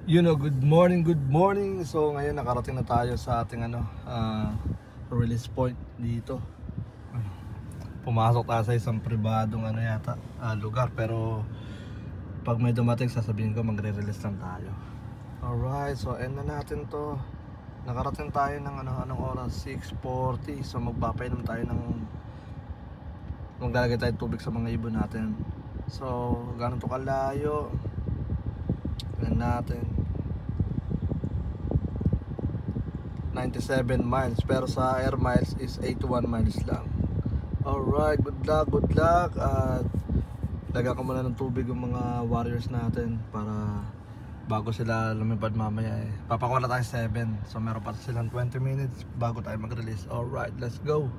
Good morning. So ngayon nakarating na tayo sa ating release point dito. Pumasok tayo sa isang pribadong lugar, pero pag may dumating sasabihin ko magre-release lang tayo. Alright, so end na natin to. Nakarating tayo ng anong oras? 6:40. So magpapainom tayo maglalagay tayo tubig sa mga ibon natin. So gano'n to kalayo natin, 97 miles, pero sa air miles is 81 miles lang. Alright, good luck. At lagyan ko muna ng tubig yung mga warriors natin para bago sila lumipad mamaya papakuha na tayo 7. So meron pa silang 20 minutes bago tayo mag-release. Alright, let's go.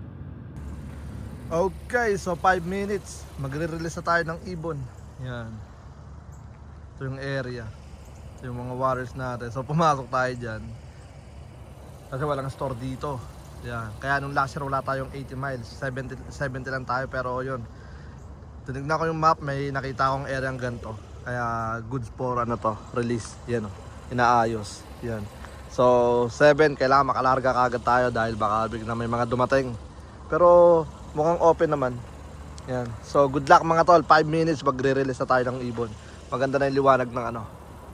Okay, so 5 minutes magre-release na tayo ng ibon. Yan, ito yung area, ito yung mga warriors natin. So pumasok tayo dyan kasi walang store dito. Yan, kaya nung last year wala tayong 80 miles, 70 lang tayo. Pero yun, tinignan ko yung map, may nakita akong area ng ganito, kaya goods for release. Yan inaayos. Yan, so 7 kailangan makalarga kagad tayo dahil baka bigla may mga dumating, pero mukhang open naman. Yan, so good luck mga tol. 5 minutes magre-release na tayo ng ibon. Maganda na yung liwanag ng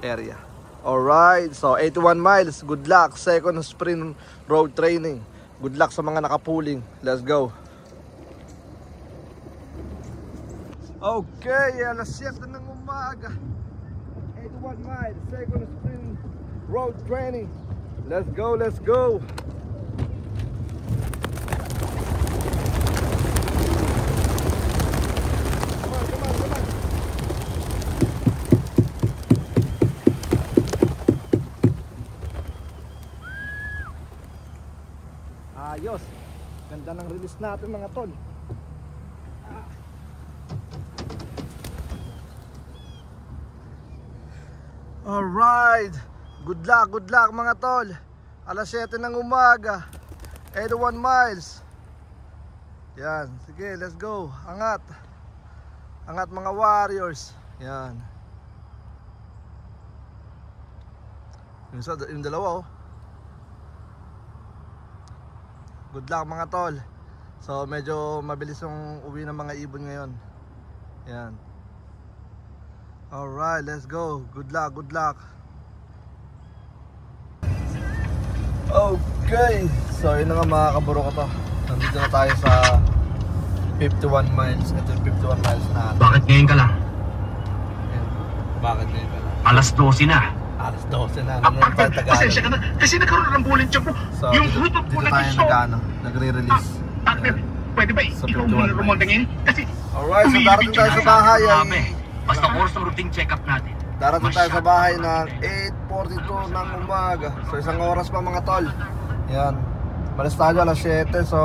area. Alright, so 81 miles, good luck. Second sprint road training, good luck sa mga nakapuling. Let's go. Okay, alas 7 ng umaga, 81 miles, second sprint road training. Let's go. Ayos, ganda ng release natin mga tol. Alright, good luck mga tol. Alas 7 ng umaga, 81 miles. Yan, sige, let's go. Angat mga warriors. Yan, yung dalawa Good luck mga tol. So medyo mabilis yung uwi ng mga ibon ngayon. Yan. Alright, let's go. Good luck. Okay, so yun na nga mga kaburo ko to. Nandito na tayo sa 51 miles. Ito yung 51 miles na. Bakit ngayon ka lang? Bakit ngayon ka lang? Alas 12 na. Alas 12 na. Nanonood tayo Tagalog. Pasensya ka na. Kasi nagkaroon ng bullet check mo. So, yung hutot ko na gusto. Nagre-release. Pwede ba ikaw muna rumonda ngayon? Kasi alright, so darating tayo sa bahay. Basta oras ng routine check-up natin. Darating tayo sa bahay ng 8:42 ng umaga. So isang oras pa mga tol. Yan, malis tayo alas 7. So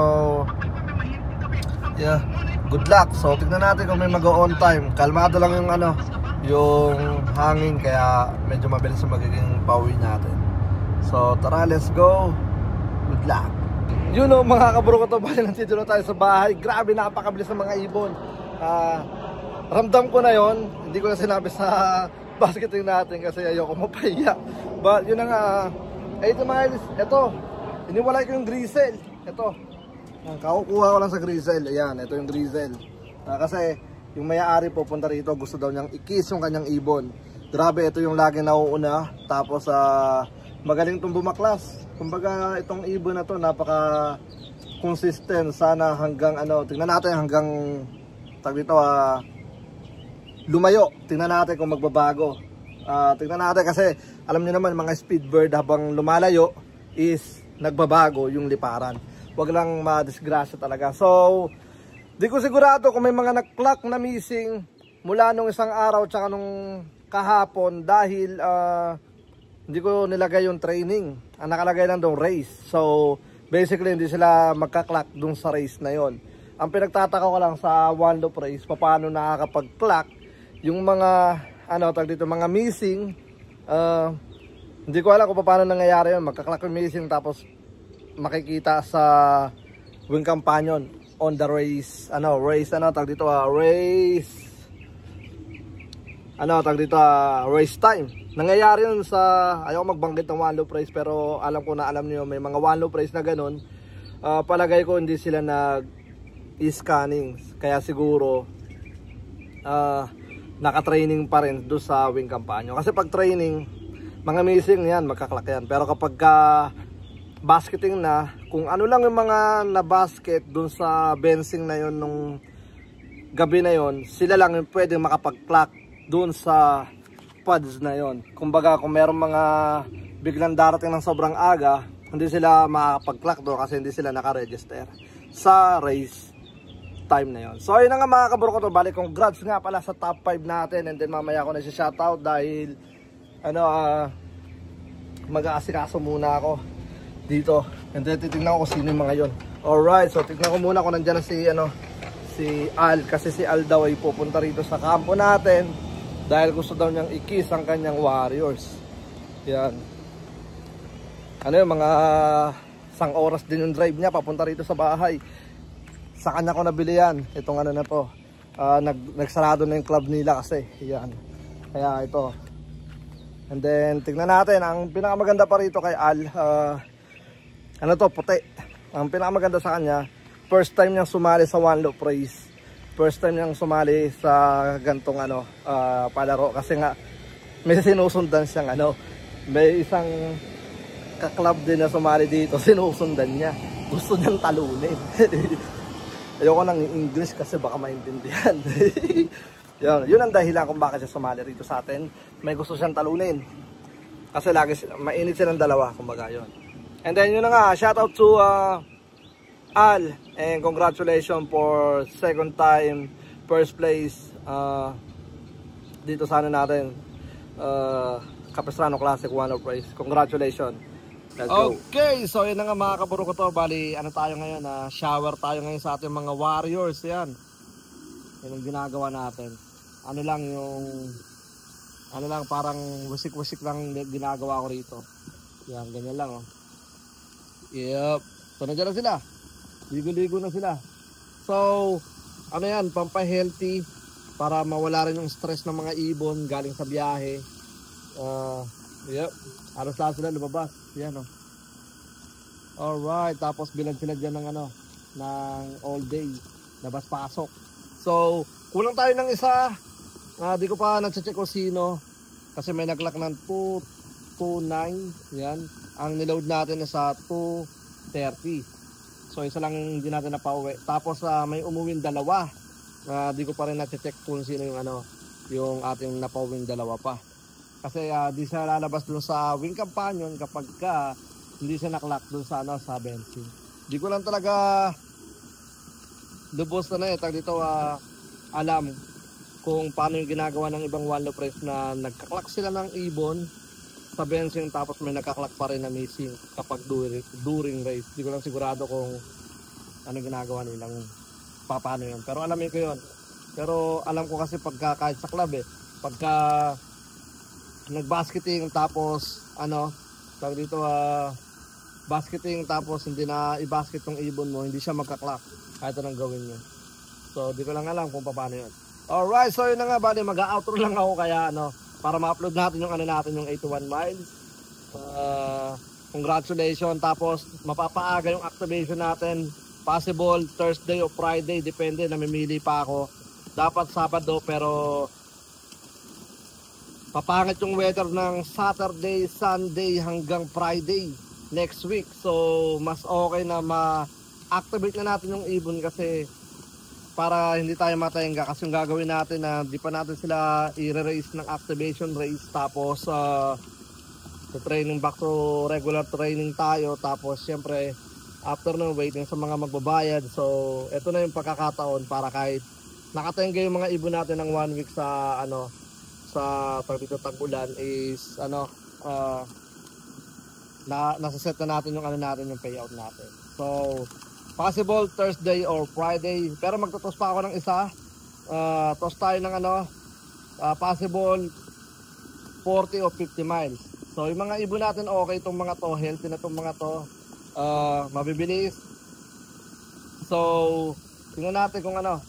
yeah, good luck. So tignan natin kung may mag-on time. Kalmado lang yung hangin, kaya medyo mabilis ang magiging pauwi natin. So tara, let's go. Good luck. Mga kaburo ko to, bali nandito na tayo sa bahay. Grabe, napakabilis ng mga ibon. Ramdam ko na yon. Hindi ko na sinabi sa basketing natin kasi ayoko mapahiya. But yun na nga, 80 miles. Ito, iniwalay ko yung grizzle. Ito, kakukuha ko lang sa grizzle. Ayan, ito yung grizzle. Kasi yung may-ari po punta rito, gusto daw niyang i-kiss yung kanyang ibon. Grabe, ito yung lagi nauuna. Tapos magaling itong bumaklas. Kumbaga itong ibon na to napaka consistent. Sana hanggang tingnan natin hanggang lumayo. Tingnan natin kung magbabago. Tingnan natin kasi alam niyo naman mga speed bird, habang lumalayo is nagbabago yung liparan. Huwag lang madisgrasya talaga. So di ko sigurado kung may mga nag-clock na missing mula nung isang araw tsaka nung kahapon dahil hindi ko nilagay yung training. Ang nakalagay lang doon race. So basically hindi sila magka-clock dun sa race na yon. Ang pinagtataka ko lang sa one loop race, paano nakakapag-clock yung mga mga missing. Hindi ko alam kung paano nangyayari yun. Magka-clock yung missing tapos makikita sa wing companion on the race race ano tag dito, race time. Nangyayari yun sa, ayaw magbanggit ng one loop race, pero alam ko na alam niyo may mga one loop race na ganun. Palagay ko hindi sila nag-scanning, kaya siguro naka-training pa rin doon sa wing kampanya. Kasi pag training, mga missing yan, magkaklak yan. Pero kapag basketing na, kung ano lang yung mga na-basket doon sa benching na yon nung gabi na yon, sila lang yung pwedeng makapag-clock doon sa pods na yon. Kumbaga kung meron mga biglang darating ng sobrang aga, hindi sila makakapag-clock doon kasi hindi sila naka-register sa race time na yon. So ayun na nga mga kabro ko to, balik congrats nga pala sa top 5 natin, and then mamaya ako na si shoutout dahil ano mag-aasikaso muna ako dito, and then titignan ko sino yung mga yon. Alright, so tignan ko muna kung nandiyan na si Al, kasi si Al daw ay pupunta rito sa kampo natin dahil gusto daw niyang i-kiss ang kanyang Warriors. Yan, ano yung mga isang oras din yung drive niya papunta rito sa bahay. Sa kanya ko nabili yan, itong ano na to. Nagsarado na yung club nila kasi. Yan. Kaya ito. And then tignan natin, ang pinakamaganda pa rito kay Al, ano to, puti. Ang pinakamaganda sa kanya, first time niyang sumali sa one loop race. First time niyang sumali sa gantong ano, palaro. Kasi nga may sinusundan siyang ano, may isang ka-club din na sumali dito, sinusundan niya. Gusto niyang talunin. Ayoko ng English kasi baka maintindihan. Yun ang dahilan kung bakit siya sumali rito sa atin. May gusto siyang talunin. Kasi lagi mainit silang dalawa, kumbaga yun. And then yun na nga, shout out to Al, and congratulations for second time first place dito sa ano natin, Capistrano Classic One of Race. Congratulations. Let's go. Okay, so yun na nga mga kaburo ko to. Bali, ano tayo ngayon, shower tayo ngayon sa ating mga Warriors. Yan. Yan ang ginagawa natin. Ano lang yung, ano lang, parang wisik-wisik lang ginagawa ko rito. Yan, ganyan lang, oh. Yep. So, nandiyan na sila. Ligo-ligo na sila. So, ano yan, pampa-healthy para mawala rin yung stress ng mga ibon galing sa biyahe. Yep. Aros lang sila lumabas. Yan, oh. Alright, tapos bilang sila dyan ng ano, ng all day, labas pasok. So, kulang tayo ng isa. Di ko pa nagche-check kung sino kasi may naglock ng 229. Yan. Ang niload natin is sa 230. So, isa lang hindi natin napauwi. Tapos may umuwing dalawa. Di ko pa rin nagche-check kung sino yung ano, yung ating napauwing dalawa pa. Kasi di siya lalabas dun sa wing companion kapag hindi siya naklock dun sa ano, sa benching. Di ko lang talaga lubos na dito alam kung paano yung ginagawa ng ibang one loop race na nagkaklock sila ng ibon sa benching tapos may nagkaklock pa rin na missing kapag during race. Di ko lang sigurado kung ano ginagawa nilang paano yun. Pero alamin ko yun. Pero alam ko kasi pagka kahit sa club pagka nagbasketing tapos ano tawag dito basketing tapos hindi na i-basket yung ibon mo, hindi siya magka-clock kahit anong gawin niya. So di ko lang alam kung paano yun. Alright, so yun na nga, bali mag-outro lang ako kaya ano para ma-upload natin yung ano natin yung 81 miles. Congratulations, tapos mapapaaga yung activation natin, possible Thursday o Friday, depende, namimili pa ako. Dapat Sabado pero papangit yung weather ng Saturday, Sunday hanggang Friday next week. So mas okay na ma-activate na natin yung ibon kasi para hindi tayo matayangga. Kasi yung gagawin natin na di pa natin sila i-race ng activation race tapos training back to regular training tayo. Tapos syempre after na waiting sa mga magbabayad. So ito na yung pagkakataon para kahit nakatengga yung mga ibon natin ng 1 week sa ano sa tag-ulan is ano nasa-set na natin yung ano natin yung payout natin. So possible Thursday or Friday, pero magtotos pa ako ng isa. Toss tayo ng ano possible 40 o 50 miles. So yung mga ibon natin okay itong mga to, healthy na itong mga to, mabibilis. So tingnan natin kung ano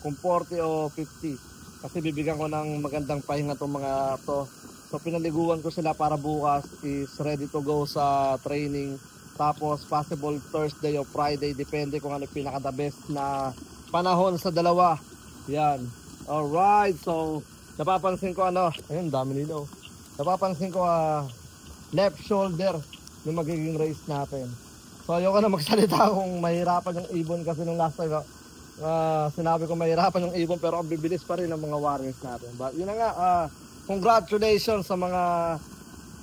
kung 40 o 50. Kasi bibigyan ko ng magandang pahinga tong mga to. So pinaliguan ko sila para bukas is ready to go sa training. Tapos possible Thursday o Friday, depende kung ano pinaka the best na panahon sa dalawa. Yan. Alright, so napapansin ko ayun, dami nila. Napapansin ko left shoulder yung magiging race natin. So ayoko na magsalita kung mahirapan yung ibon kasi nung last time sinabi ko mahirapan yung ibon, pero ang bibilis pa rin ang mga warriors natin. But yun na nga, congratulations sa mga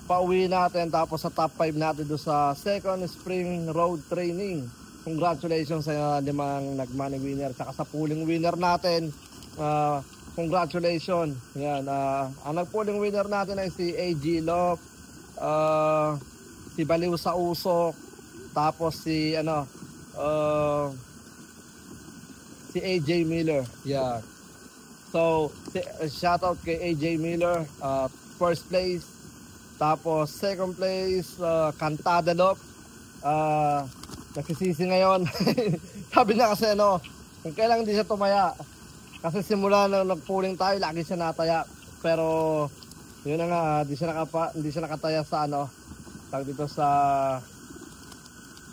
pauwi natin tapos sa top 5 natin doon sa second spring road training. Congratulations sa 5 nag-money winner, saka sa pooling winner natin. Congratulations. Yan, ang nag-pooling winner natin ay si AG Lop, si Baliw sa Usok, tapos si si AJ Miller. Yeah. So, shoutout kay AJ Miller, first place. Tapos second place, Cantada Lop. Nagsisisi ngayon. Sabi niya kasi kung kailan hindi siya tumaya. Kasi simula na nag-pooling tayo, lagi siya nataya. Pero yun na nga, hindi siya nakataya sa tawag dito sa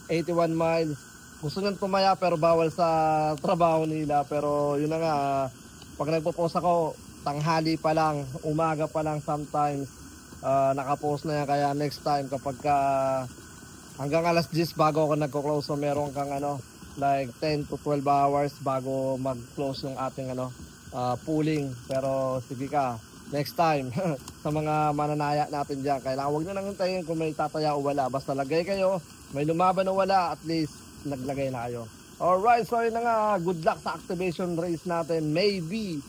81 miles. Gusto niyang tumaya pero bawal sa trabaho nila. Pero yun na nga, pag nagpo-post ako, tanghali pa lang, umaga pa lang sometimes. Nakapost na yan, kaya next time kapag hanggang alas 10 bago ako nagko-close, so meron kang like 10 to 12 hours bago mag-close yung ating pooling. Pero sige ka, next time sa mga mananaya natin dyan, kailangan huwag nyo nang hintayin kung may tataya o wala, basta lagay kayo, may lumaban o wala, at least naglagay na kayo. Alright, so yun na nga, good luck sa activation race natin. Maybe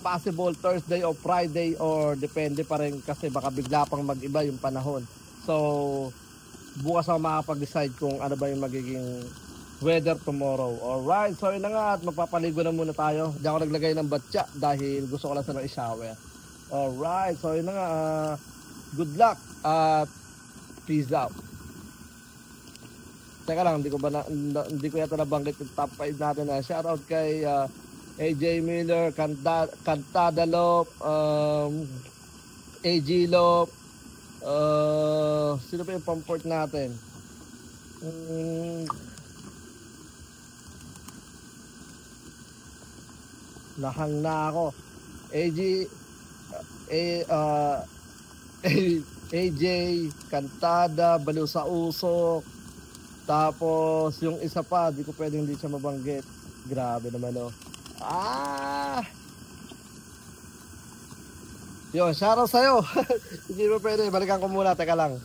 possible Thursday o Friday, or depende pa rin kasi baka bigla pang mag-iba yung panahon. So bukas ako makapag-decide kung ano ba yung magiging weather tomorrow. Alright, so yun na nga, at magpapaligo na muna tayo. Diyan ako naglagay ng batya dahil gusto ko lang sana i-shower. Alright, so yun na nga, good luck at peace out. Teka lang, hindi ko yata nabanggit yung top 5 natin. Shoutout kay AJ Miller, Cantada Lop, AG Lop, sino pa yung pamport natin? Lahang na ako. AJ, Cantada, Baliw sa Usok, tapos yung isa pa, di ko pwedeng hindi siya mabanggit. Grabe naman Yun, shoutout sa'yo. Hindi mo pwede, balikan ko muna, teka lang.